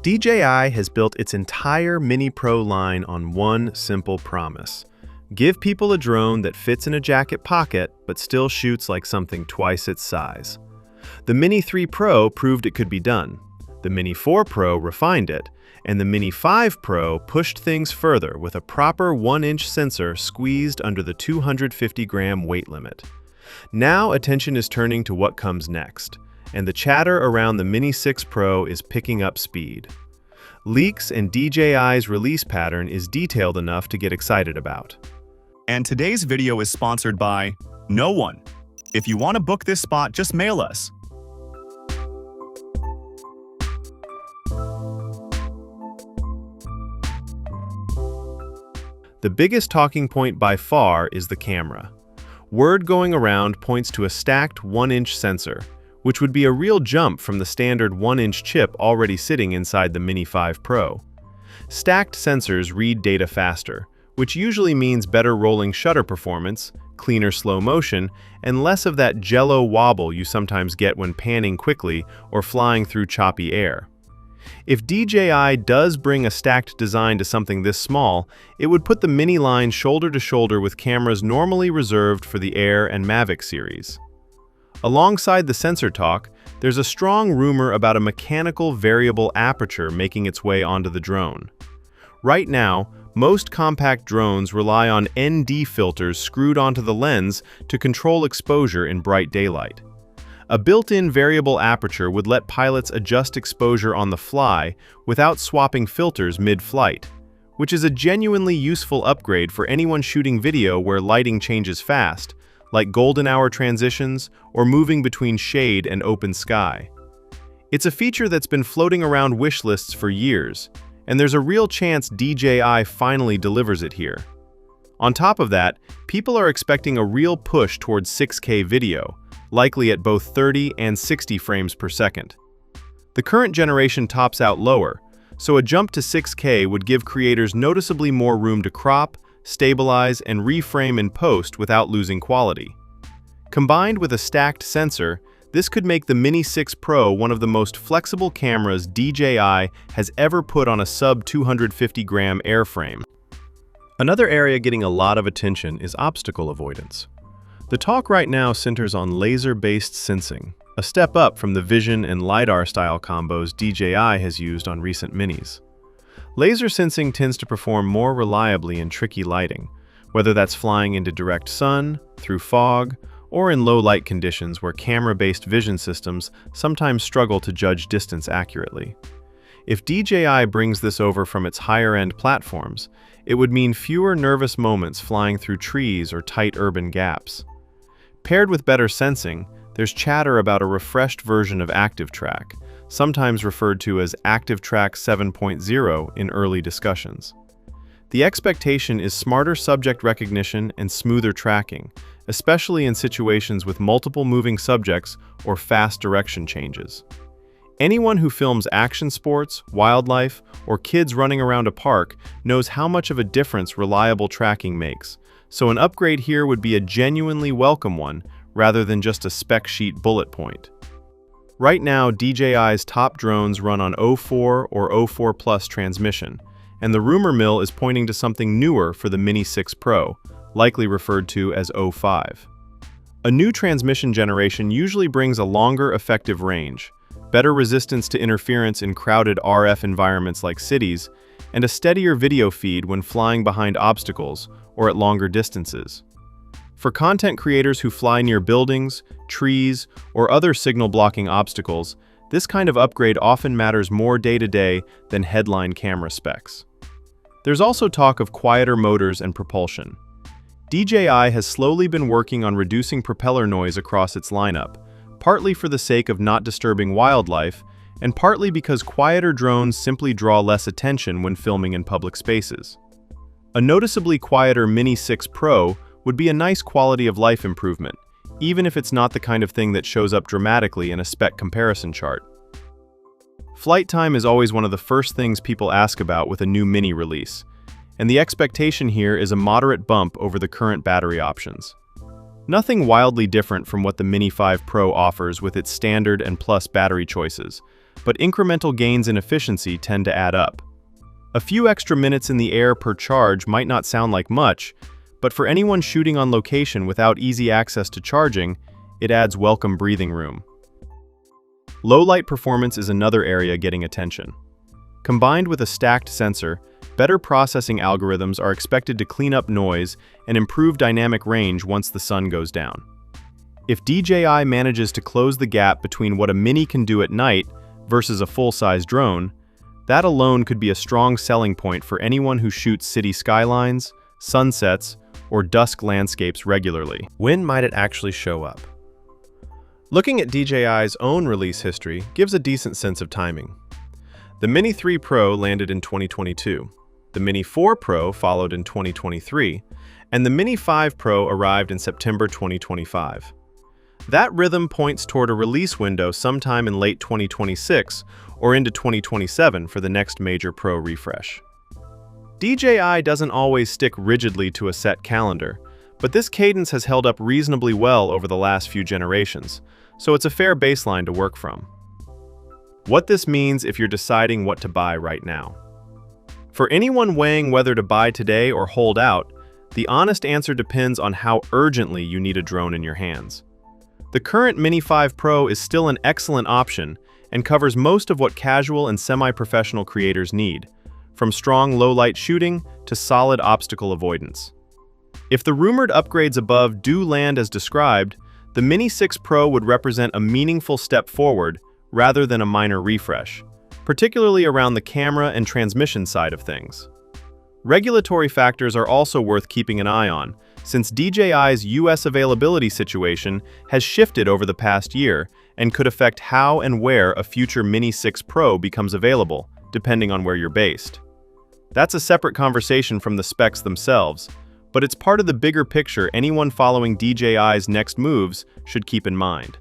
DJI has built its entire Mini Pro line on one simple promise. Give people a drone that fits in a jacket pocket but still shoots like something twice its size. The Mini 3 Pro proved it could be done. The Mini 4 Pro refined it, and the Mini 5 Pro pushed things further with a proper 1-inch sensor squeezed under the 250-gram weight limit. Now attention is turning to what comes next, and the chatter around the Mini 6 Pro is picking up speed. Leaks and DJI's release pattern is detailed enough to get excited about. And today's video is sponsored by no one. If you want to book this spot, just mail us. The biggest talking point by far is the camera. Word going around points to a stacked 1-inch sensor, which would be a real jump from the standard 1-inch chip already sitting inside the Mini 5 Pro. Stacked sensors read data faster, which usually means better rolling shutter performance, cleaner slow motion, and less of that jello wobble you sometimes get when panning quickly or flying through choppy air. If DJI does bring a stacked design to something this small, it would put the Mini line shoulder to shoulder with cameras normally reserved for the Air and Mavic series. Alongside the sensor talk, there's a strong rumor about a mechanical variable aperture making its way onto the drone. Right now, most compact drones rely on ND filters screwed onto the lens to control exposure in bright daylight. A built-in variable aperture would let pilots adjust exposure on the fly without swapping filters mid-flight, which is a genuinely useful upgrade for anyone shooting video where lighting changes fast, like golden hour transitions or moving between shade and open sky. It's a feature that's been floating around wish lists for years, and there's a real chance DJI finally delivers it here. On top of that, people are expecting a real push towards 6K video, likely at both 30 and 60 frames per second. The current generation tops out lower, so a jump to 6K would give creators noticeably more room to crop, stabilize, and reframe in post without losing quality. Combined with a stacked sensor, this could make the Mini 6 Pro one of the most flexible cameras DJI has ever put on a sub-250-gram airframe. Another area getting a lot of attention is obstacle avoidance. The talk right now centers on laser-based sensing, a step up from the vision and LiDAR-style combos DJI has used on recent Minis. Laser sensing tends to perform more reliably in tricky lighting, whether that's flying into direct sun, through fog, or in low light conditions where camera-based vision systems sometimes struggle to judge distance accurately. If DJI brings this over from its higher-end platforms, it would mean fewer nervous moments flying through trees or tight urban gaps. Paired with better sensing, there's chatter about a refreshed version of ActiveTrack, sometimes referred to as ActiveTrack 7.0 in early discussions. The expectation is smarter subject recognition and smoother tracking, especially in situations with multiple moving subjects or fast direction changes. Anyone who films action sports, wildlife, or kids running around a park knows how much of a difference reliable tracking makes, so an upgrade here would be a genuinely welcome one rather than just a spec sheet bullet point. Right now, DJI's top drones run on 04 or 04 Plus transmission, and the rumor mill is pointing to something newer for the Mini 6 Pro, likely referred to as 05. A new transmission generation usually brings a longer effective range, better resistance to interference in crowded RF environments like cities, and a steadier video feed when flying behind obstacles or at longer distances. For content creators who fly near buildings, trees, or other signal-blocking obstacles, this kind of upgrade often matters more day-to-day than headline camera specs. There's also talk of quieter motors and propulsion. DJI has slowly been working on reducing propeller noise across its lineup, partly for the sake of not disturbing wildlife, and partly because quieter drones simply draw less attention when filming in public spaces. A noticeably quieter Mini 6 Pro would be a nice quality of life improvement, even if it's not the kind of thing that shows up dramatically in a spec comparison chart. Flight time is always one of the first things people ask about with a new Mini release, and the expectation here is a moderate bump over the current battery options. Nothing wildly different from what the Mini 5 Pro offers with its standard and plus battery choices, but incremental gains in efficiency tend to add up. A few extra minutes in the air per charge might not sound like much, but for anyone shooting on location without easy access to charging, it adds welcome breathing room. Low light performance is another area getting attention. Combined with a stacked sensor, better processing algorithms are expected to clean up noise and improve dynamic range once the sun goes down. If DJI manages to close the gap between what a Mini can do at night versus a full-size drone, that alone could be a strong selling point for anyone who shoots city skylines, sunsets, or dusk landscapes regularly. When might it actually show up? Looking at DJI's own release history gives a decent sense of timing. The Mini 3 Pro landed in 2022, the Mini 4 Pro followed in 2023, and the Mini 5 Pro arrived in September 2025. That rhythm points toward a release window sometime in late 2026 or into 2027 for the next major Pro refresh. DJI doesn't always stick rigidly to a set calendar, but this cadence has held up reasonably well over the last few generations, so it's a fair baseline to work from. What this means if you're deciding what to buy right now. For anyone weighing whether to buy today or hold out, the honest answer depends on how urgently you need a drone in your hands. The current Mini 5 Pro is still an excellent option and covers most of what casual and semi-professional creators need, from strong low-light shooting to solid obstacle avoidance. If the rumored upgrades above do land as described, the Mini 6 Pro would represent a meaningful step forward rather than a minor refresh, particularly around the camera and transmission side of things. Regulatory factors are also worth keeping an eye on, since DJI's US availability situation has shifted over the past year and could affect how and where a future Mini 6 Pro becomes available, depending on where you're based. That's a separate conversation from the specs themselves, but it's part of the bigger picture anyone following DJI's next moves should keep in mind.